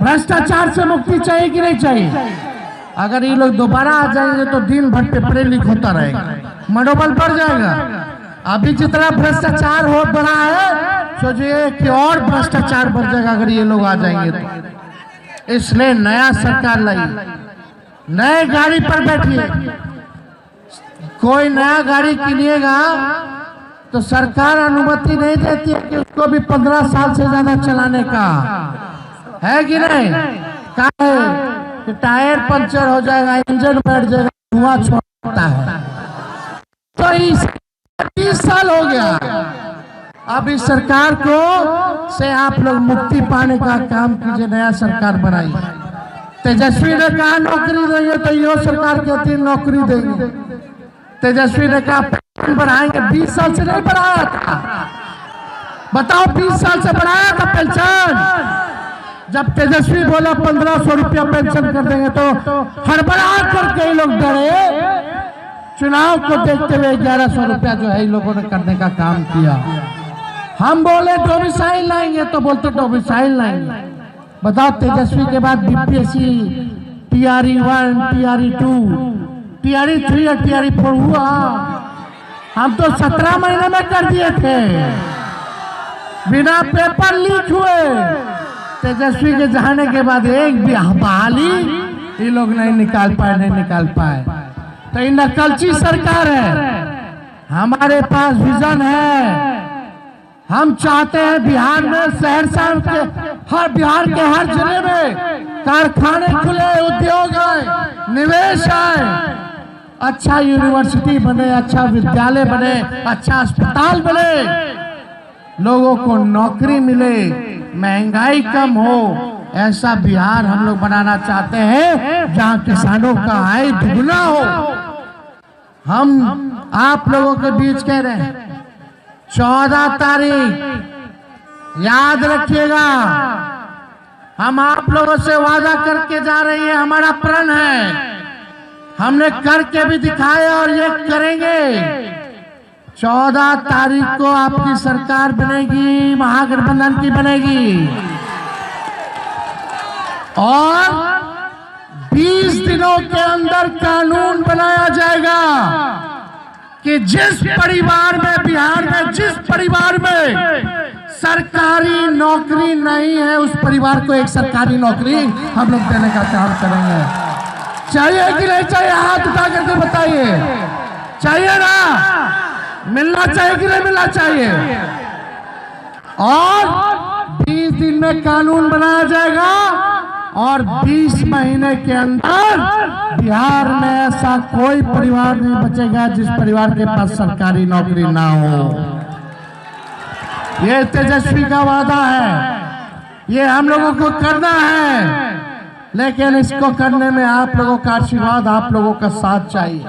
भ्रष्टाचार से मुक्ति चाहिए कि नहीं चाहिए? अगर ये लोग दोबारा आ जाएंगे तो दिन भर पेपर लीक होता रहेगा, मनोबल बढ़ जाएगा। अभी जितना भ्रष्टाचार हो बढ़ा है, सोचिए कि और भ्रष्टाचार बढ़ जाएगा अगर ये लोग आ जाएंगे तो। इसलिए नया सरकार लाई, नए गाड़ी पर बैठिए। कोई नया गाड़ी किनिएगा तो सरकार अनुमति नहीं देती है कि उसको भी 15 साल से ज्यादा चलाने का, है कि नहीं? क्या है कि टायर पंचर हो जाएगा, इंजन बैठ जाएगा, धुआं छोड़ता है। तो 20 साल हो गया। अब इस सरकार को से आप लोग मुक्ति पाने का काम कीजिए, नया सरकार बनाई। तेजस्वी ने कहा नौकरी देंगे तो यो सरकार कहती है नौकरी देंगे। तेजस्वी ने कहा पेंशन बढ़ाएंगे, 20 साल से नहीं बढ़ाया था। बताओ 20 साल से बढ़ाया था पेंशन? जब तेजस्वी बोला 1500 रुपया पेंशन कर देंगे तो हड़बड़ा करके लोग डरे। चुनाव को देखते हुए 1100 रुपया जो है इन लोगों ने करने का काम किया। हम बोले डोमिसाइल लाएंगे तो बोलते डोमिसाइल लाएंगे। बताओ तेजस्वी के बाद बीपीएससी टीआरई 1, टीआरई 2, टीआरई 3 और टीआरई 4 हुआ। हम तो 17 महीने में कर दिए थे, बिना पेपर लीक हुए। तेजस्वी के जाने के बाद एक भी बहाली ये लोग नहीं निकाल पाए। तो ये नकलची सरकार है। हमारे पास विजन है। हम चाहते हैं बिहार में शहर के बिहार के हर जिले में कारखाने खुले, उद्योग आए, निवेश आए, अच्छा यूनिवर्सिटी बने, अच्छा विद्यालय बने, अच्छा अस्पताल बने, लोगों को नौकरी मिले, महंगाई कम हो। ऐसा बिहार हम लोग बनाना चाहते हैं जहां किसानों का आय दुगना हो। हम आप लोगों के बीच कह रहे हैं 14 तारीख याद रखिएगा। हम आप लोगों से वादा करके जा रहे हैं, हमारा प्रण है, हमने करके भी दिखाया और ये करेंगे। 14 तारीख को आपकी सरकार बनेगी, महागठबंधन की बनेगी, और 20 दिनों के अंदर कानून बनाया जाएगा कि जिस परिवार में, बिहार में जिस परिवार में सरकारी नौकरी नहीं है, उस परिवार को एक सरकारी नौकरी हम लोग देने का काम करेंगे। चाहिए कि नहीं चाहिए? हाथ उठा करके बताइए। चाहिए ना? मिलना चाहिए कि नहीं मिलना चाहिए? और 20 दिन में कानून बनाया जाएगा और 20 महीने के अंदर बिहार में ऐसा कोई परिवार नहीं बचेगा जिस परिवार के पास सरकारी नौकरी ना हो। ये तेजस्वी का वादा है, ये हम लोगों को करना है, लेकिन इसको करने में आप लोगों का आशीर्वाद, आप लोगों का साथ चाहिए।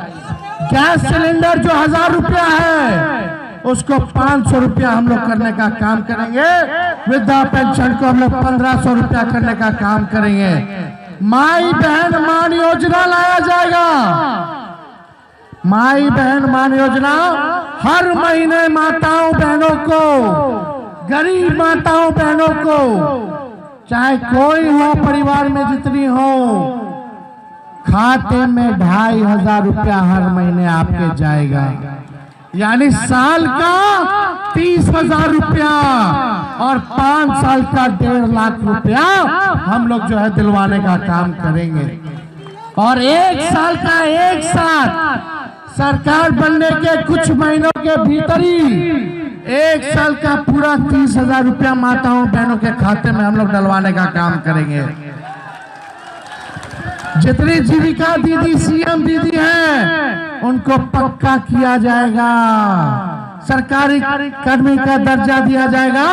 गैस सिलेंडर जो 1000 रुपया है उसको 500 रुपया हम लोग करने का काम करेंगे। वृद्धा पेंशन को हम लोग 1500 रुपया करने का काम करेंगे। माई बहन मान योजना लाया जाएगा। माई बहन मान योजना हर महीने माताओं बहनों को, गरीब माताओं बहनों को, चाहे कोई हो परिवार में जितनी हो, खाते में 2500 रुपया हर महीने आपके जाएगा। यानी साल का 30,000 रुपया और 5 साल का 1.5 लाख रुपया हम लोग जो है दिलवाने का काम करेंगे। और 1 साल का एक साथ सरकार बनने के कुछ महीनों के भीतर ही 1 साल का पूरा 30,000 रुपया माताओं बहनों के खाते में हम लोग डलवाने का काम करेंगे। जितनी जीविका दीदी, सीएम दीदी हैं, उनको पक्का किया जाएगा, सरकारी कर्मी का दर्जा दिया जाएगा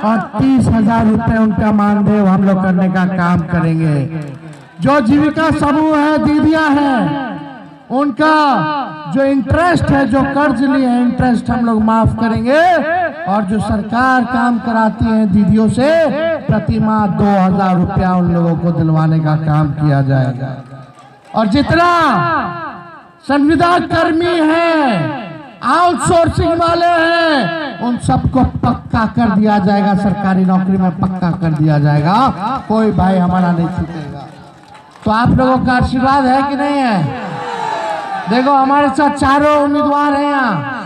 और 30,000 रुपए उनका मानदेय हम लोग करने का काम करेंगे। जो जीविका समूह है, दीदियां हैं, उनका जो इंटरेस्ट है, जो कर्ज लिए हैं, इंटरेस्ट हम लोग माफ करेंगे। और जो सरकार काम कराती है दीदियों से, प्रति माह 2000 रुपया उन लोगों को दिलवाने का काम किया जाएगा। और जितना संविदा कर्मी है, आउटसोर्सिंग वाले हैं, उन सबको पक्का कर दिया जाएगा, सरकारी नौकरी में पक्का कर दिया जाएगा, कोई भाई हमारा नहीं छूटेगा। तो आप लोगों का आशीर्वाद है कि नहीं है? देखो हमारे साथ चारों उम्मीदवार हैं यहाँ।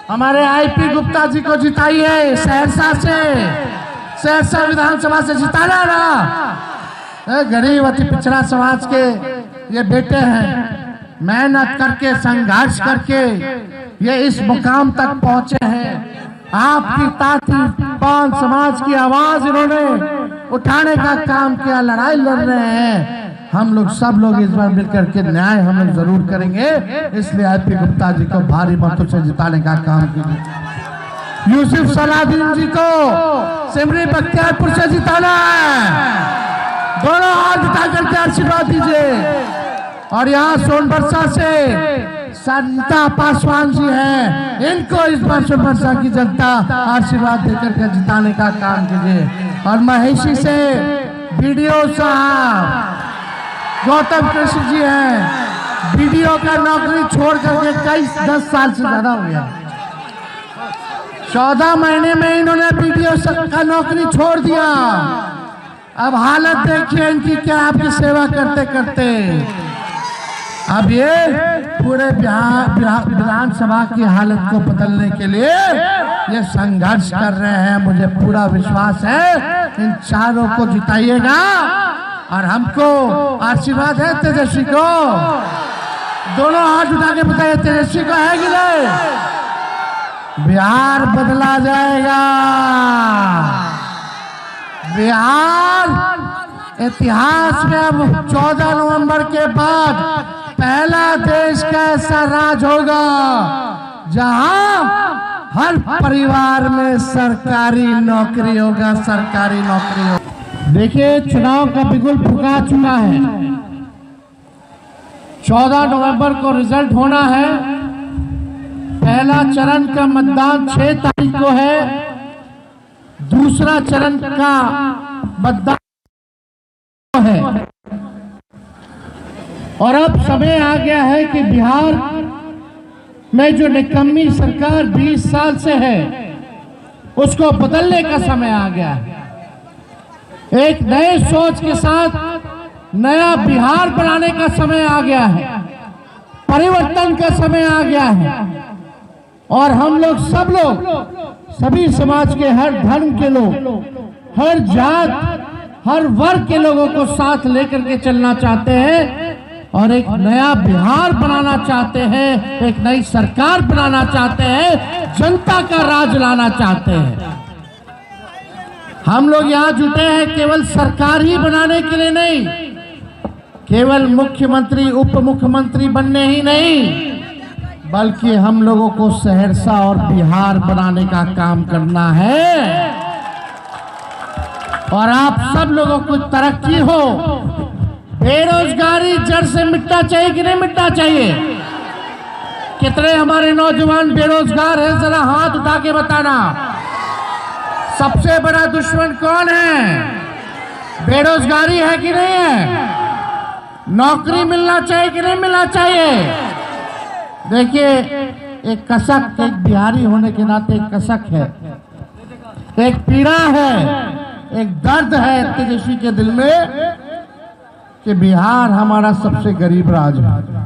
हमारे आईपी गुप्ता जी को जिताइए सहरसा से, सहरसा विधानसभा से जिताना ना। गरीब अति पिछड़ा समाज के ये बेटे हैं, मेहनत करके संघर्ष करके ये इस मुकाम तक पहुंचे हैं। आपकी ताती पान समाज की आवाज इन्होंने उठाने का काम किया, लड़ाई लड़ रहे हैं। हम लोग सब लोग इस बार मिलकर के न्याय हम लोग जरूर करेंगे, इसलिए आईपी गुप्ता जी को भारी मतों से जिताने का काम कीजिए। यूसुफ सलाउद्दीन जी को सिमरी बख्तियारपुर से जिताना है, दोनों हाथ उठा करके आशीर्वाद दीजिए। और यहाँ सोनबरसा से संता पासवान जी हैं, इनको इस बार सोनबरसा की जनता आशीर्वाद देकर के जिताने का काम कीजिए। और महेशी से बीडीओ साहब गौतम कृष्ण जी हैं, बीडीओ का नौकरी छोड़ करके कई 10 साल से ज्यादा हो गया, 14 महीने में इन्होंने बीडीओ का नौकरी छोड़ दिया। अब हालत देखिए इनकी क्या, आपकी सेवा करते करते। अब ये पूरे विधानसभा की हालत को बदलने के लिए ये संघर्ष कर रहे हैं। मुझे पूरा विश्वास है इन चारों को जिताइएगा और हमको आशीर्वाद है तेजस्वी को। दोनों हाथ उठा के बताइए तेजस्वी को है कि नहीं? बिहार बदला जाएगा। बिहार इतिहास में अब 14 नवंबर के बाद पहला देश का ऐसा राज होगा जहां हर परिवार में सरकारी नौकरी होगा, सरकारी नौकरी होगा। देखिए चुनाव का बिगुल फुका चुका है, 14 नवंबर को रिजल्ट होना है। पहला चरण का मतदान 6 तारीख को है, दूसरा चरण का मतदान है। और अब समय आ गया है कि बिहार में जो निकम्मी सरकार 20 साल से है उसको बदलने का समय आ गया है। एक नए सोच के साथ नया बिहार बनाने का समय आ गया है, परिवर्तन का समय आ गया है। और हम लोग सब लोग, सभी समाज के, हर धर्म के लोग, हर जात, हर वर्ग के लोगों को साथ लेकर के चलना चाहते हैं और एक नया बिहार बनाना चाहते हैं, एक नई सरकार बनाना चाहते हैं, जनता का राज लाना चाहते हैं। हम लोग यहाँ जुटे हैं केवल सरकार ही बनाने के लिए नहीं, केवल मुख्यमंत्री उप मुख्यमंत्री बनने ही नहीं, बल्कि हम लोगों को सहरसा और बिहार बनाने का काम करना है। और आप सब लोगों को तरक्की हो, बेरोजगारी जड़ से मिटना चाहिए कि नहीं मिटना चाहिए? कितने हमारे नौजवान बेरोजगार हैं, जरा हाथ उठा के बताना। सबसे बड़ा दुश्मन कौन है? बेरोजगारी है कि नहीं है? नौकरी मिलना चाहिए कि नहीं मिलना चाहिए? देखिए एक कसक, एक बिहारी होने के नाते एक कसक है, एक पीड़ा है, एक दर्द है तेजस्वी के दिल में कि बिहार हमारा सबसे गरीब राज्य है।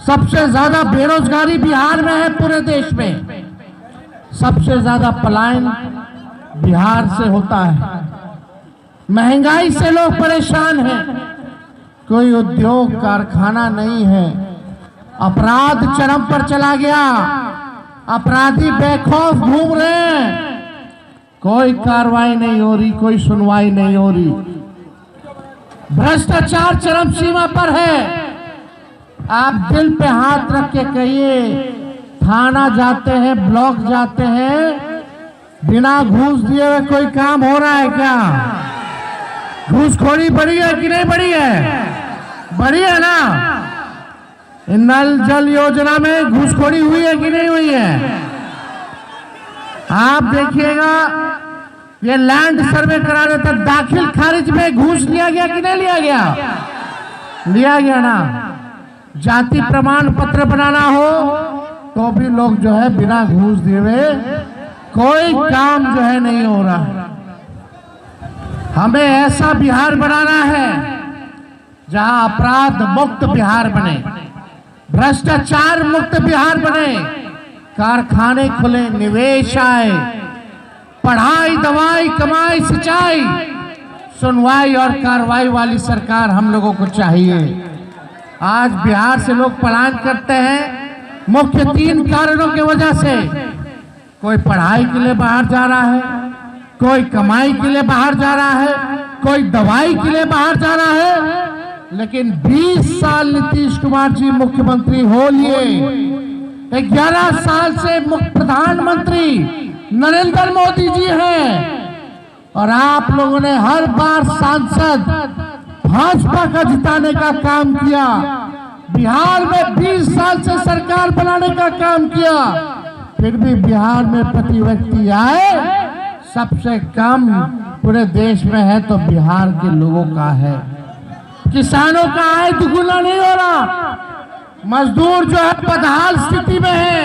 सबसे ज्यादा बेरोजगारी बिहार में है, पूरे देश में सबसे ज्यादा पलायन बिहार से होता है। महंगाई से लोग परेशान हैं, कोई उद्योग कारखाना नहीं है, अपराध चरम पर चला गया, अपराधी बेखौफ घूम रहे हैं, कोई कार्रवाई नहीं हो रही, कोई सुनवाई नहीं हो रही, भ्रष्टाचार चरम सीमा पर है। आप दिल पे हाथ रख के कहिए, थाना जाते हैं, ब्लॉक जाते हैं, बिना घूस दिए हुए कोई काम हो रहा है क्या? घूसखोरी बढ़ी है कि नहीं बढ़ी है? बढ़ी है ना? नल जल योजना में घूसखोरी हुई है कि नहीं हुई है? आप देखिएगा, ये लैंड सर्वे कराने तक दाखिल खारिज में घूस लिया गया कि नहीं लिया गया? लिया गया ना। जाति प्रमाण पत्र बनाना हो तो भी लोग जो है बिना घूस दिए हुए कोई काम जो है नहीं हो रहा। हमें ऐसा बिहार बनाना है जहां अपराध मुक्त बिहार बने, भ्रष्टाचार मुक्त बिहार बने, कारखाने खुले, निवेश आए, पढ़ाई, दवाई, कमाई, सिंचाई, सुनवाई और कार्रवाई वाली सरकार हम लोगों को चाहिए। आज बिहार से लोग पलायन करते हैं मुख्य 3 कारणों की वजह से। कोई पढ़ाई के लिए बाहर जा रहा है, कोई कमाई के लिए बाहर जा रहा है, कोई दवाई के लिए बाहर जा रहा है। लेकिन 20 साल नीतीश कुमार जी मुख्यमंत्री हो लिए, 11 साल से प्रधानमंत्री नरेंद्र मोदी जी हैं, और आप लोगों ने हर बार सांसद भाजपा का जिताने का काम किया। बिहार में 20 साल से सरकार बनाने का काम किया, फिर भी बिहार में प्रति व्यक्ति आय सबसे कम पूरे देश में है तो बिहार के लोगों का है। किसानों का आय दुगुना नहीं हो रहा, मजदूर जो है बदहाल स्थिति में है।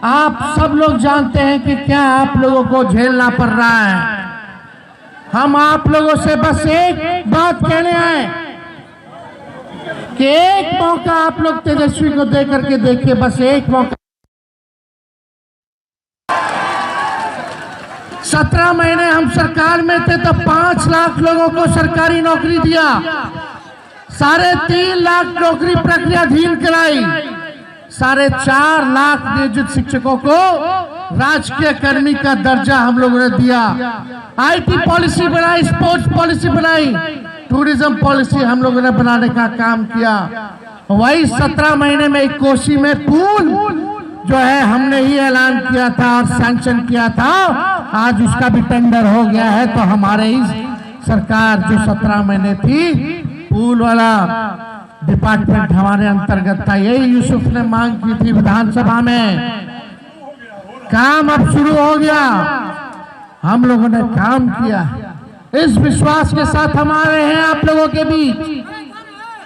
आप सब लोग जानते हैं कि क्या आप लोगों को झेलना पड़ रहा है। हम आप लोगों से बस एक बात कहने आए कि एक मौका आप लोग तेजस्वी को दे करके देखिए, बस एक मौका। 17 महीने हम सरकार में थे तो 5 लाख लोगों को सरकारी नौकरी दिया, 3.5 लाख नौकरी प्रक्रियाधीन कराई, 4.5 लाख नियोजित शिक्षकों को राजकीय कर्मी का दर्जा हम लोगों ने दिया, आईटी पॉलिसी बनाई, स्पोर्ट्स पॉलिसी बनाई, टूरिज्म पॉलिसी हम लोगों ने बनाने का काम किया। वही 17 महीने में एक कोसी में पुल जो है हमने ही ऐलान किया था और सैंक्शन किया था, आज उसका भी टेंडर हो गया है। तो हमारे ही सरकार जो 17 महीने थी, पुल वाला डिपार्टमेंट हमारे अंतर्गत था, यही यूसुफ ने मांग की थी विधानसभा में, काम अब शुरू हो गया, हम लोगों ने काम किया। इस विश्वास के साथ हम आ रहे हैं आप लोगों के बीच।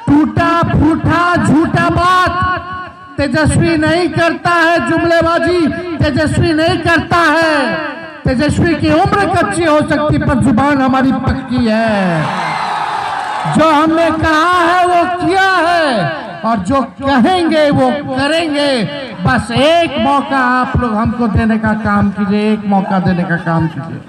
टूटा फूटा झूठा बात तेजस्वी नहीं करता है, जुमलेबाजी तेजस्वी नहीं करता है। तेजस्वी की उम्र कच्ची हो सकती पर जुबान हमारी पक्की है। जो हमने कहा है वो किया है और जो कहेंगे वो करेंगे। बस एक मौका आप लोग हमको देने का काम कीजिए, एक मौका देने का काम कीजिए।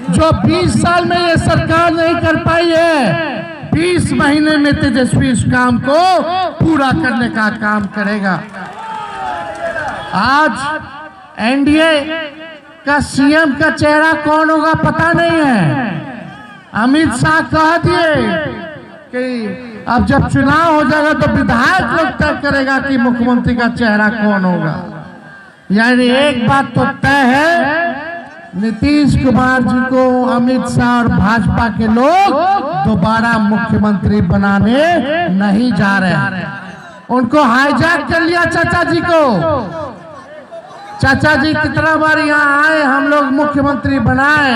जो 20 साल में ये सरकार नहीं कर पाई है, 20 महीने में तेजस्वी इस काम को पूरा करने का काम करेगा। आज एनडीए का सीएम का चेहरा कौन होगा पता नहीं है। अमित शाह कह दिए कि अब जब चुनाव हो जाएगा तो विधायक लोग तय करेगा कि मुख्यमंत्री का चेहरा कौन होगा। यानी एक बात तो तय है, नीतीश कुमार जी को अमित शाह और भाजपा के लोग दोबारा मुख्यमंत्री बनाने नहीं जा रहे हैं। उनको हाईजैक कर लिया चाचा जी को। चाचा जी कितना बार यहाँ आए, हम लोग मुख्यमंत्री बनाए,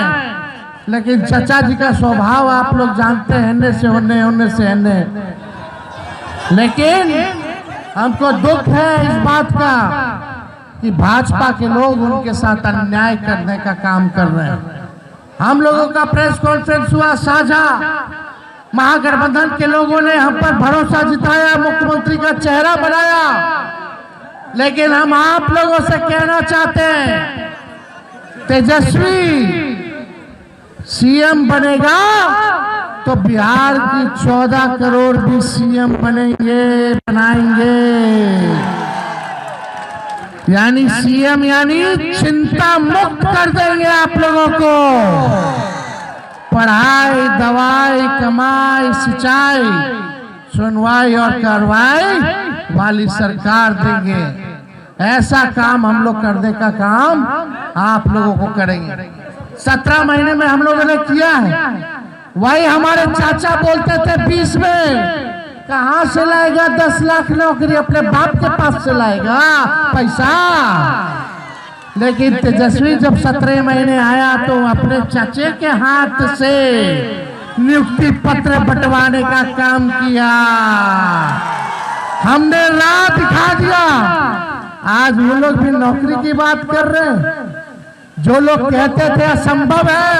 लेकिन चाचा जी का स्वभाव आप लोग जानते हैं, होने से होने, होने से होने। लेकिन हमको दुख है इस बात का कि भाजपा के लोग उनके साथ अन्याय करने का काम कर रहे हैं। हम लोगों का प्रेस कॉन्फ्रेंस हुआ साझा, महागठबंधन के लोगों ने हम पर भरोसा जिताया, मुख्यमंत्री का चेहरा बनाया। लेकिन हम आप लोगों से कहना चाहते हैं, तेजस्वी सीएम बनेगा तो बिहार की 14 करोड़ भी सीएम बनाएंगे। यानी सीएम यानी चिंता मुक्त कर देंगे आप लोगों को। पढ़ाई, दवाई, कमाई, सिंचाई, सुनवाई और कार्रवाई वाली सरकार देंगे। ऐसा काम हम लोग करने का काम आप लोगों को करेंगे। 17 महीने में हम लोगों ने किया है। वही हमारे चाचा बोलते थे 20 में, कहां से लाएगा 10 लाख नौकरी, अपने बाप के पास से लाएगा पैसा। लेकिन तेजस्वी जब 17 महीने आया तो अपने चाचे के हाथ से नियुक्ति पत्र बंटवाने का काम किया। हमने राह दिखा दिया, आज वो लोग भी नौकरी की बात कर रहे हैं। जो लोग कहते थे असंभव है,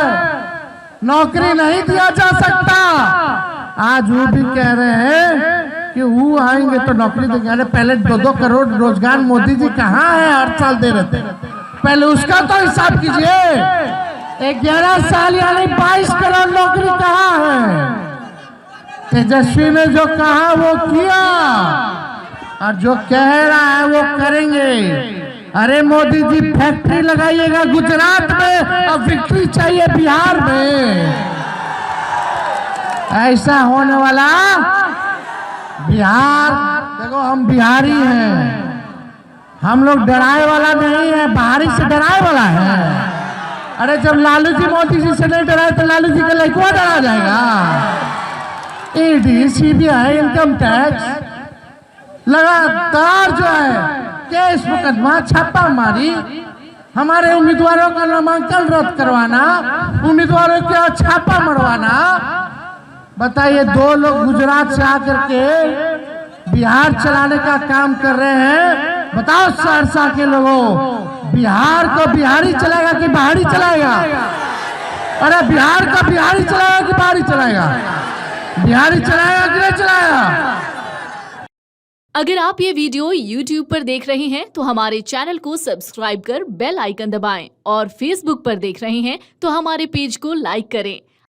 नौकरी नहीं दिया जा सकता, आज वो भी कह रहे हैं कि वो आएंगे तो नौकरी देंगे। अरे पहले 2-2 करोड़ रोजगार मोदी जी कहाँ है, हर साल दे रहे थे, पहले उसका तो हिसाब कीजिए। 11 साल यानी 22 करोड़ नौकरी कहाँ है? तेजस्वी ने जो कहा वो किया, और जो कह रहा है वो करेंगे। अरे मोदी जी फैक्ट्री लगाइएगा गुजरात में और फैक्ट्री चाहिए बिहार में। ऐसा होने वाला बिहार, देखो हम बिहारी हैं, हम लोग डराए वाला नहीं है, बाहरी से डराए वाला है। अरे जब लालू जी मोदी जी से नहीं डराए तो लालू जी का लड़का डरा जाएगा। ईडी, सीबीआई, इनकम टैक्स लगातार जो है केस मुकदमा छापा मारी, हमारे उम्मीदवारों का नामांकन रद्द करवाना, उम्मीदवारों का छापा मरवाना। बताइए 2 लोग गुजरात से आकर के बिहार चलाने का काम कर रहे हैं। बताओ सहरसा के लोगों, बिहार को बिहारी चलाएगा कि बाहरी चलाएगा? अरे बिहार का बिहारी चलाएगा कि बाहरी चलाएगा? बिहारी चलाएगा कि नहीं चलाएगा? अगर आप ये वीडियो YouTube पर देख रहे हैं तो हमारे चैनल को सब्सक्राइब कर बेल आइकन दबाएं, और Facebook पर देख रहे हैं तो हमारे पेज को लाइक करें।